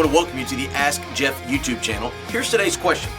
want to welcome you to the Ask Jeff YouTube channel. Here's today's question.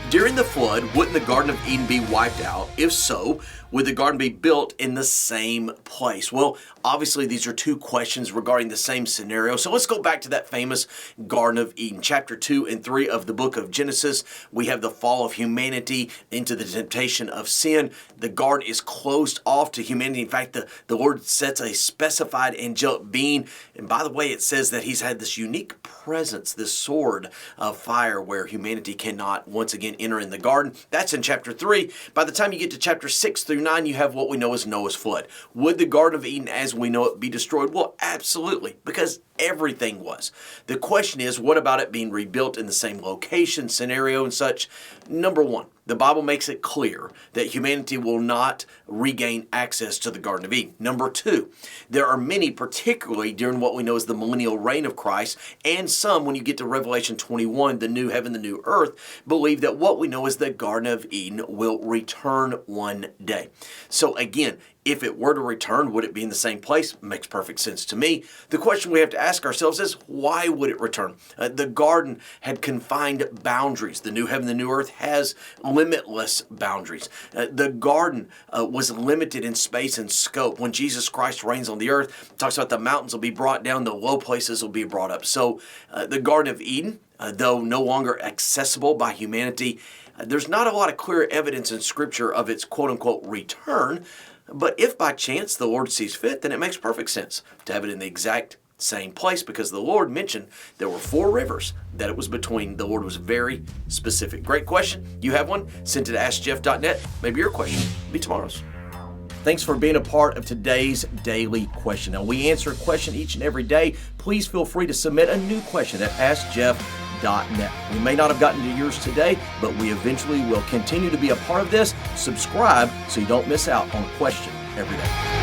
During the flood, wouldn't the Garden of Eden be wiped out? If so, would the garden be built in the same place? Well, obviously these are two questions regarding the same scenario. So let's go back to that famous Garden of Eden. Chapter 2 and 3 of the book of Genesis, we have the fall of humanity into the temptation of sin. The garden is closed off to humanity. In fact, the Lord sets a specified angelic being. And by the way, it says that he's had this unique presence, this sword of fire where humanity cannot once again enter in the garden. That's in chapter 3. By the time you get to chapter 6 through 9, you have what we know as Noah's flood. Would the Garden of Eden as we know it be destroyed? Well, absolutely, because everything was. The question is, what about it being rebuilt in the same location, scenario, and such? Number one, the Bible makes it clear that humanity will not regain access to the Garden of Eden. Number two, there are many, particularly during what we know as the millennial reign of Christ, and some, when you get to Revelation 21, the new heaven, the new earth, believe that what we know as the Garden of Eden will return one day. So again, if it were to return, would it be in the same place? Makes perfect sense to me. The question we have to ask ourselves is, why would it return? The garden had confined boundaries. The new heaven, the new earth has limitless boundaries. The garden was limited in space and scope. When Jesus Christ reigns on the earth, it talks about the mountains will be brought down, the low places will be brought up. So the Garden of Eden, though no longer accessible by humanity, there's not a lot of clear evidence in Scripture of its quote-unquote return. But if by chance the Lord sees fit, then it makes perfect sense to have it in the exact same place, because the Lord mentioned there were 4 rivers that it was between. The Lord was very specific. Great question. You have one? Send it to AskJeff.net. Maybe your question will be tomorrow's. Thanks for being a part of today's daily question. Now, we answer a question each and every day. Please feel free to submit a new question at AskJeff.net. We may not have gotten to yours today, but we eventually will continue to be a part of this. Subscribe so you don't miss out on a question every day.